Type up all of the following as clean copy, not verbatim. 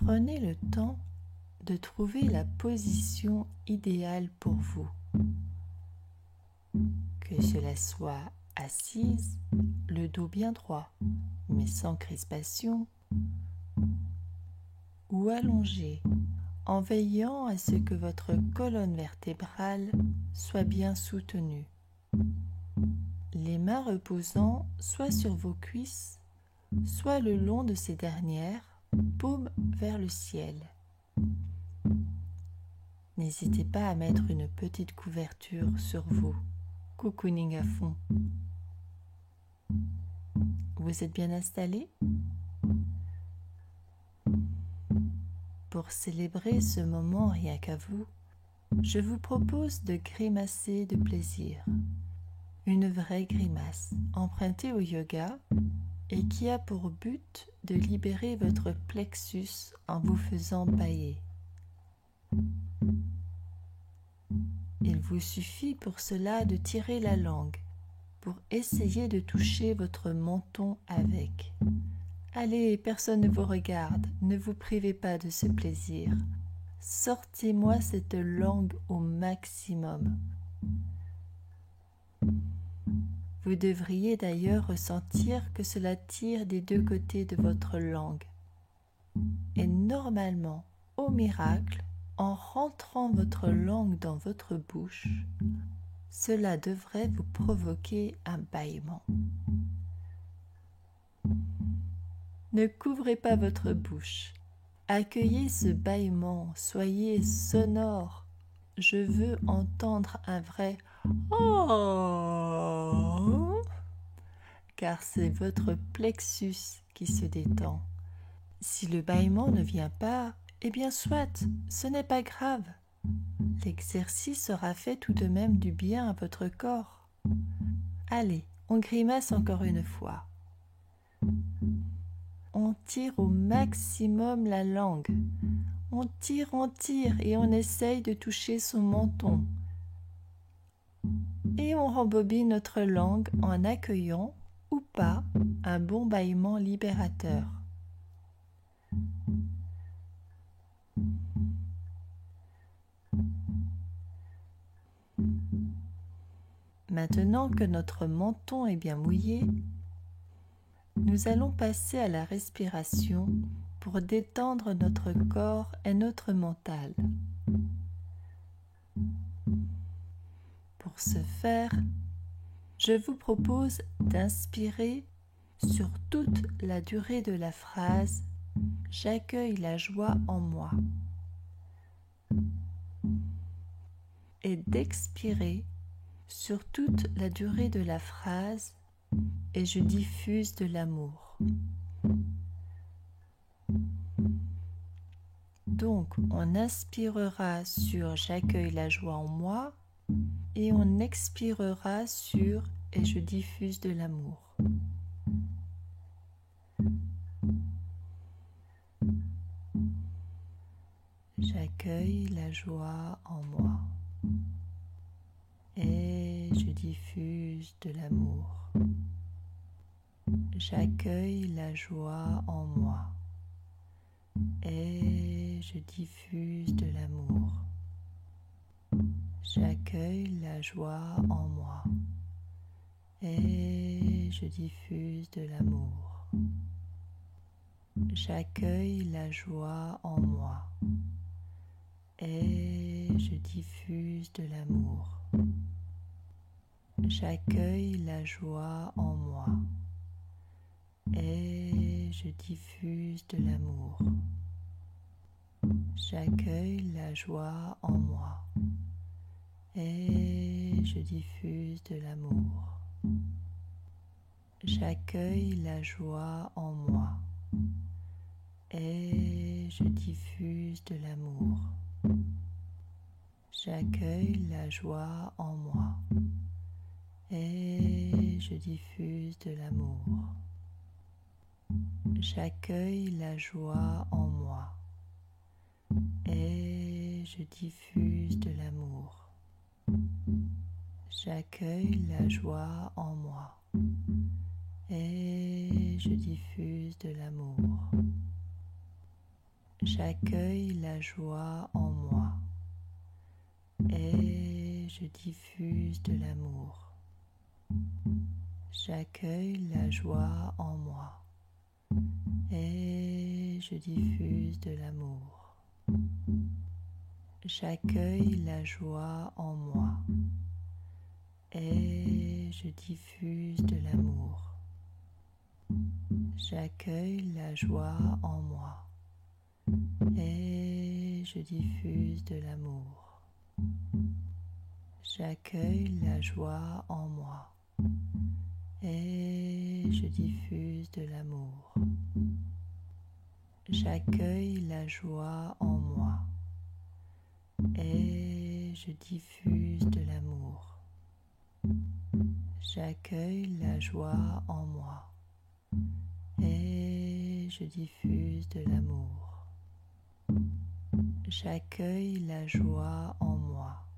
Prenez le temps de trouver la position idéale pour vous. Que cela soit assise, le dos bien droit, mais sans crispation, ou allongé, en veillant à ce que votre colonne vertébrale soit bien soutenue. Les mains reposant soit sur vos cuisses, soit le long de ces dernières, paume vers le ciel. N'hésitez pas à mettre une petite couverture sur vous. Cocooning à fond. Vous êtes bien installé? Pour célébrer ce moment rien qu'à vous, je vous propose de grimacer de plaisir. Une vraie grimace, empruntée au yoga et qui a pour but de libérer votre plexus en vous faisant bâiller. Il vous suffit pour cela de tirer la langue pour essayer de toucher votre menton avec. Allez, personne ne vous regarde, ne vous privez pas de ce plaisir. Sortez-moi cette langue au maximum. Vous devriez d'ailleurs ressentir que cela tire des deux côtés de votre langue. Et normalement, au miracle, en rentrant votre langue dans votre bouche, cela devrait vous provoquer un bâillement. Ne couvrez pas votre bouche. Accueillez ce bâillement, soyez sonore. Je veux entendre un vrai « Oh » car c'est votre plexus qui se détend. Si le bâillement ne vient pas, eh bien soit, ce n'est pas grave. L'exercice aura fait tout de même du bien à votre corps. Allez, on grimace encore une fois. On tire au maximum la langue. On tire et on essaye de toucher son menton. Et on rembobine notre langue en accueillant, ou pas, un bon bâillement libérateur. Maintenant que notre menton est bien mouillé, nous allons passer à la respiration pour détendre notre corps et notre mental. Pour ce faire, je vous propose d'inspirer sur toute la durée de la phrase « J'accueille la joie en moi » et d'expirer sur toute la durée de la phrase « Et je diffuse de l'amour ». Donc, on inspirera sur « J'accueille la joie en moi » et on expirera sur « Et je diffuse de l'amour ». J'accueille la joie en moi et je diffuse de l'amour. J'accueille la joie en moi et je diffuse de l'amour. J'accueille la joie en moi et je diffuse de l'amour. J'accueille la joie en moi et je diffuse de l'amour. J'accueille la joie en moi et je diffuse de l'amour. J'accueille la joie en moi et je diffuse de l'amour. J'accueille la joie en moi et je diffuse de l'amour. J'accueille la joie en moi et je diffuse de l'amour. J'accueille la joie en moi et je diffuse de l'amour. J'accueille la joie en moi et je diffuse de l'amour. J'accueille la joie en moi et je diffuse de l'amour. J'accueille la joie en moi et je diffuse de l'amour. J'accueille la joie en moi et je diffuse de l'amour. J'accueille la joie en moi et je diffuse de l'amour. J'accueille la joie en moi et je diffuse de l'amour. J'accueille la joie en moi et je diffuse de l'amour. J'accueille la joie en moi et je diffuse de l'amour. J'accueille la joie en moi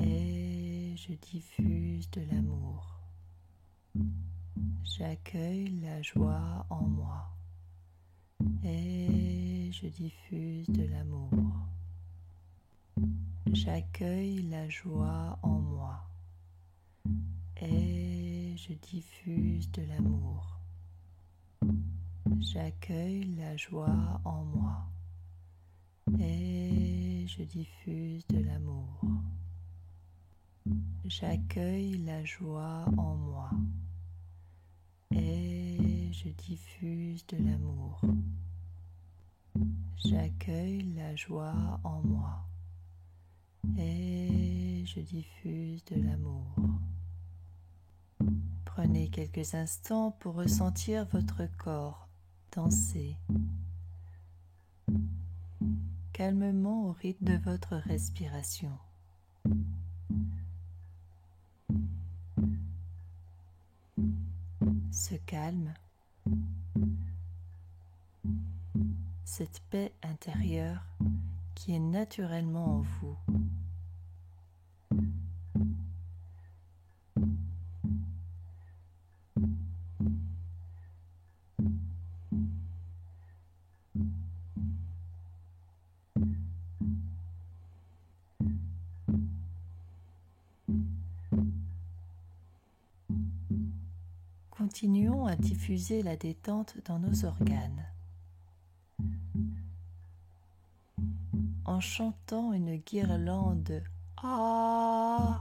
et je diffuse de l'amour. J'accueille la joie en moi et je diffuse de l'amour. J'accueille la joie en moi et je diffuse de l'amour. J'accueille la joie en moi et je diffuse de l'amour. J'accueille la joie en moi et je diffuse de l'amour. J'accueille la joie en moi et je diffuse de l'amour. Prenez quelques instants pour ressentir votre corps danser calmement au rythme de votre respiration. Ce calme, cette paix intérieure qui est naturellement en vous. Continuons à diffuser la détente dans nos organes en chantant une guirlande A.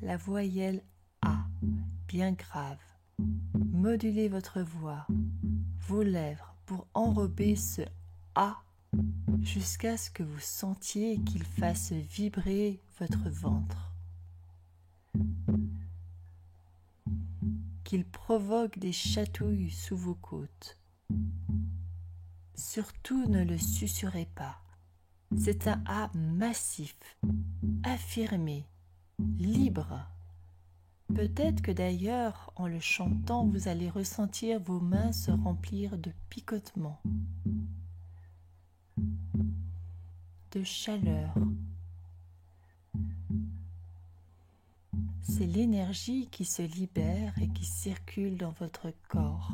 La voyelle A, bien grave. Modulez votre voix, vos lèvres pour enrober ce A jusqu'à ce que vous sentiez qu'il fasse vibrer votre ventre, qu'il provoque des chatouilles sous vos côtes. Surtout ne le susurrez pas. C'est un A massif, affirmé, libre. Peut-être que d'ailleurs, en le chantant, vous allez ressentir vos mains se remplir de picotements, de chaleur. C'est l'énergie qui se libère et qui circule dans votre corps.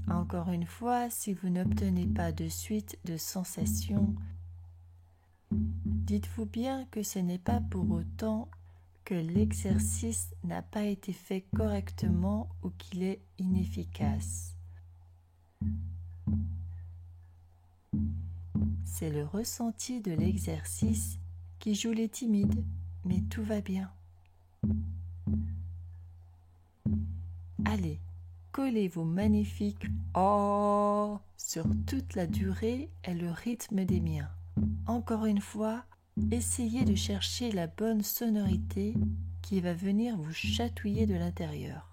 Encore une fois, si vous n'obtenez pas de suite de sensations, dites-vous bien que ce n'est pas pour autant que l'exercice n'a pas été fait correctement ou qu'il est inefficace. C'est le ressenti de l'exercice qui joue les timides, mais tout va bien. Allez, collez vos magnifiques « oh » sur toute la durée et le rythme des miens. Encore une fois, essayez de chercher la bonne sonorité qui va venir vous chatouiller de l'intérieur.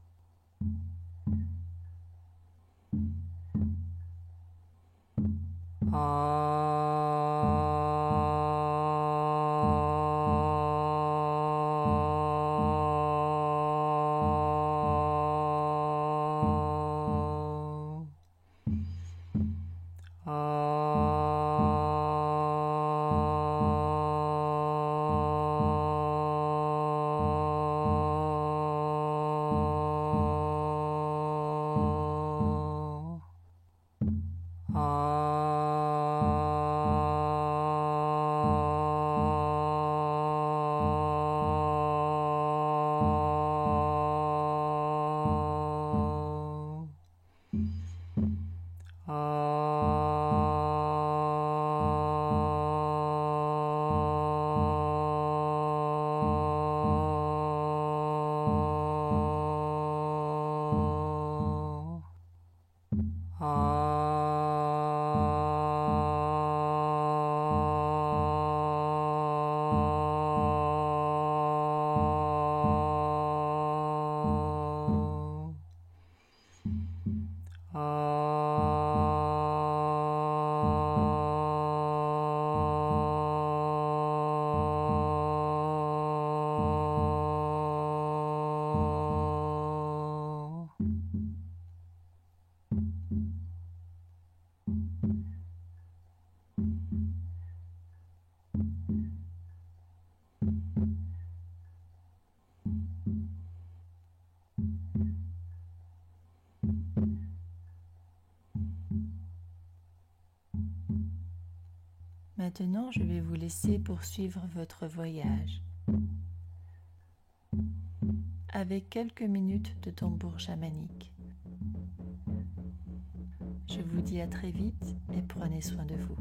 Maintenant, je vais vous laisser poursuivre votre voyage avec quelques minutes de tambour chamanique. Je vous dis à très vite et prenez soin de vous.